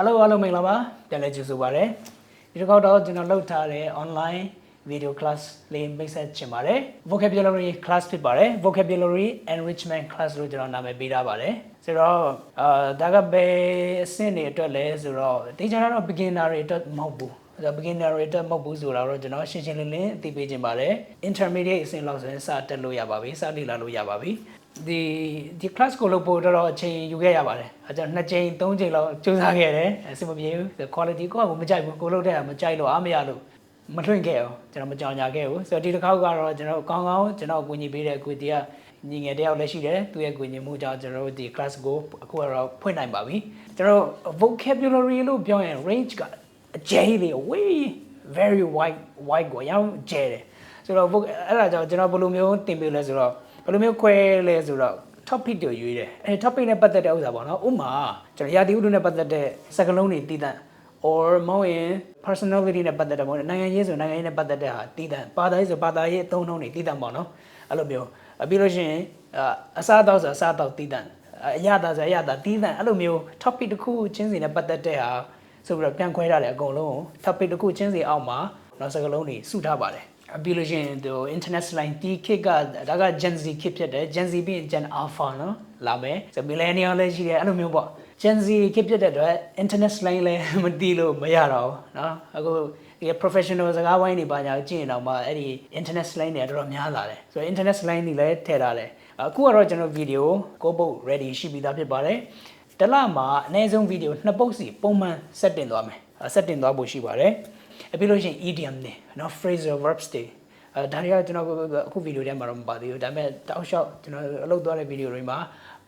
Hello အားလုံးမင်္ဂလာပါပြန်လည်ကြိုဆိုပါရစေဒီတစ်ခေါက်တော့ကျွန်တော်လုပ်ထားတဲ့ online video class လေးမိတ်ဆက်ချင်ပါတယ် vocabulary class ဖြစ်ပါတယ် vocabulary enrichment class လို့ကျွန်တော်နာမည်ပေးထားပါတယ်ဆိုတော့ဒါကဘယ်အဆင့်တွေအတွက်လဲဆိုတော့ဒီကျွန်တော်တော့ beginner တွေအတွက်မဟုတ်ဘူးbeginner တွေအတွက်မဟုတ်ဘူးဆိုတော့ကျွန်တော်ရှင်းရှင်းလင်းလင်းအသိပေးခြင်းပါတယ် intermediate အဆင့်လောက်ဆိုရင်စတက်လို့ရပါပြီစလေ့လာလို့ရပါပြီဒီ class ကိုလုပ်ဖို့တော့အချိန်ယူခဲ့ရပါတယ်အဲကျွန်တော်2ချိန်3ချိန်လောက်စူးစမ်းခဲ့တယ်အဆင်မပြေဘူး quality ကိုမကြိုက်ဘူးကိုလုပ်တဲ့ကမကြိုက်လို့အားမရလို့မထွင်ခဲ့အောင်ကျွန်တော်မကြောင်ညာခဲ့ဘူးဆိုတော့ဒီတစ်ခေါက်ကတော့ကျွန်တော်ကောင်းကောင်းကျွန်တော်အကူအညီပေးတဲ့အကူတီးကညီငယ်တယောက်လည်းရှိတယ်သူရဲ့အကူအညီမှုကြောင့်ကျွန်တော်တို့ဒီ class ကိုအခုကတော့ဖွင့်နိုင်ပါပြီကျွန်တော် vocabulary လို့ပြောရင် range ကအကျယ်ကြီး way very wide ကိုရောင်းကျယ်တယ်ဆိုတော့အဲ့ဒါကြောင့်ကျွန်တော်ဘယ်လိုမျိုးတင်ပြလဲဆိုတော့ဘယ်လိုမျိုးခွဲလဲဆိုတော့ topic တွေရွေးတယ်အဲ topic နဲ့ပတ်သက်တဲ့ဥစ္စာပေါ့နော်ဥပမာကျွန်တော်ရာသီဥတုနဲ့ပတ်သက်တဲ့စကားလုံးတွေတည်တံ့ or မောင်ရင် personality နဲ့ပတ်သက်တဲ့ပေါ့နိုင်ငံရေးဆိုနိုင်ငံရေးနဲ့ပတ်သက်တဲ့ဟာတည်တံ့ဘာသာရေးဆိုဘာသာရေးအသုံးအနှုန်းတွေတည်တံ့ပေါ့နော်အဲ့လိုမျိုးပြီးလို့ရှိရင်အစားအသောက်ဆိုအစားအသောက်တည်တံ့အရသာဆိုအရသာတည်တံ့အဲ့လိုမျိုး topic တစ်ခုချင်းစီနဲ့ပတ်သက်တဲ့ဟာဆိုပြီးတော့ပြန်ခွဲထားတယ်အကုန်လုံး topic တစ်ခုချင်းစီအောက်မှာနောက်စကားလုံးတွေစုထားပါတယ်ပြီးလို့ရှိရင်ဒီ internet slang ဒီခေတ်ကဒါက Gen Z ခေတ်ဖြစ်တယ် Gen Z ပြီးရင် Gen Alpha နော်လာမယ်ဆို millennial လည်းရှိတယ်အဲ့လိုမျိုးပေါ့ Gen Z ခေတ်ဖြစ်တဲ့အတွက် internet slang လည်းမသိလို့မရတော့ဘူးเนาะအခုဒီ professional စကားဝိုင်းတွေပါညာကြည့်ရင်တော့မှအဲ့ဒီ internet slang တွေတော်တော်များလာတယ်ဆိုတော့ internet slang တွေလည်းထည့်ထားတယ်အခုကတော့ကျွန်တော်ဗီဒီယိုကိုပုတ် ready ရှိပြီးသားဖြစ်ပါတယ်တလမှာအနည်းဆုံးဗီဒီယို2ပုတ်စီပုံမှန် set တင်သွားမယ်set တင်သွားဖို့ရှိပါတယ်ပြီးလို့ရှိရင် idiom တွေเนาะ phrasal verbs တွေဒါတွေကကျွန်တော်အခုဗီဒီယိုထဲမှာတော့မပါသေးဘူးဒါပေမဲ့တောက်လျှောက်ကျွန်တော်အလုပ်သွားတဲ့ဗီဒီယိုတွေမှာ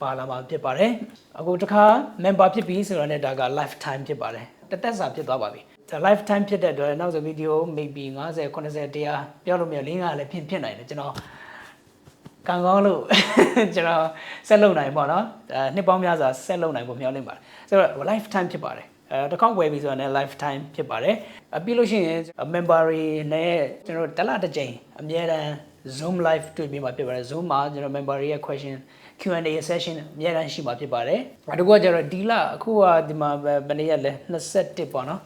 ပါလာမှာဖြစ်ပါတယ်အခုတစ်ခါ member ဖြစ်ပြီဆိုတော့လည်းဒါက lifetime ဖြစ်ပါတယ်တစ်သက်စာဖြစ်သွားပါပြီဒါ lifetime ဖြစ်တဲ့အတွက်နောက်ဆိုဗီဒီယို maybe 50 80 100ပြောလို့မရ4-5လည်းဖြစ်နိုင်တယ်ကျွန်တော်ကံကောင်းလို့ကျွန်တော်ဆက်လုပ်နိုင်ပေါ့နော်နှစ်ပေါင်းများစွာဆက်လုပ်နိုင်ဖို့မျှော်လင့်ပါတယ်ဆိုတော့ lifetime ဖြစ်ပါတယ်တစ်ခေါက်ဝယ်ပြီဆိုတော့ lifetime ဖြစ်ပါတယ်ပြီးလို့ရှိရင် member တွေနဲ့ကျွန်တော်တစ်လတစ်ကြိမ်အများတန်း Zoom live တွေ့ပြီးမှဖြစ်ပါတယ် Zoom မှာကျွန်တော် member တွေရဲ့ question Q&A session အများတန်းရှိမှာဖြစ်ပါတယ်တကူကကျတော့ဒီလအခုကဒီမှာဘယ်နေ့ရက်လဲ21ပေါ့နော်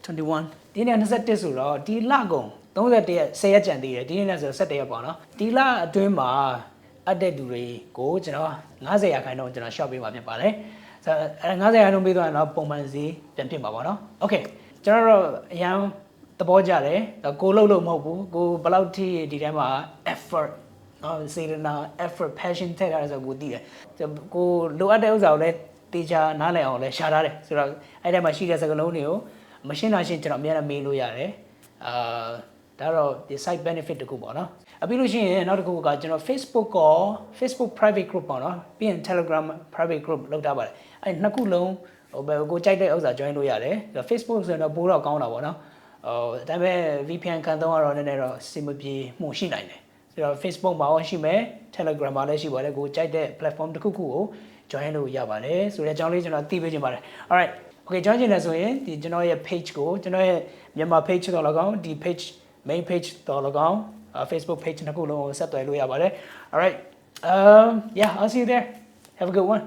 21ဒီနေ့21ဆိုတော့ဒီလကုန်31ရက်10ရက်ကြံသေးတယ်ဒီနေ့နဲ့ဆို17ရက်ပေါ့နော်ဒီလအတွင်းမှာအပ်တဲ့သူတွေကိုကျွန်တော်90ရာခိုင်နှုန်းကျွန်တော် short ပေးမှာဖြစ်ပါတယ်90ရာခိုင်နှုန်းပေးသွားရင်တော့ပုံမှန်ဈေးပြန်ဖြစ်မှာပေါ့နော်โอเคကျွန်တော်တို့အရန်သဘောကျတယ်ကိုလှုပ်လို့မဟုတ်ဘူးကိုဘယ်လောက်ထိဒီတိုင်းမှာ effort နော်စေတနာ effort passion ထည့်ထားရဆိုကိုသိတယ်ကိုလိုအပ်တဲ့ဥစ္စာကိုလည်းတေချာနားလည်အောင်လည်းရှာထားတယ်ဆိုတော့အဲ့ထဲမှာရှိတဲ့စကားလုံးတွေကိုမရှင်းတာရှင်းကျွန်တော်အများနဲ့မေးလို့ရတယ်ဒါတော့ဒီ side benefit တခုပေါ့နော်ပြီးလို့ရှိရင်နောက်တစ်ခုကကျွန်တော် Facebook private group ပေါ့နော်ပြီးရင် Telegram private group လောက်ထားပါတယ်အဲ့နှစ်ခုလုံးကိုကြိုက်တဲ့ဥစ္စာ join လို့ရတယ် Facebook ဆိုတော့ပိုးတော့ကောင်းတာပေါ့နော်ဒါပေမဲ့ VPN ခံသုံးရတော့နည်းနည်းတော့စင်မပြေမှုရှိနိုင်တယ်ဆိုတော့ Facebook မှာရှိမယ် Telegram မှာလည်းရှိပါတယ်ကိုကြိုက်တဲ့ platform တစ်ခုခုကို join လို့ရပါတယ်ဆိုတဲ့အကြောင်းလေးကျွန်တော်သိပေးချင်ပါတယ် alright okay join ချင်တယ်ဆိုရင်ဒီကျွန်တော်ရဲ့ page ကိုကျွန်တော်ရဲ့မြန်မာ page တော့၎င်းဒီ page main page တော့၎င်းFacebook page နှစ်ခုလုံးကိုဆက်သွယ်လို့ရပါတယ် alright yeah I'll see you there have a good one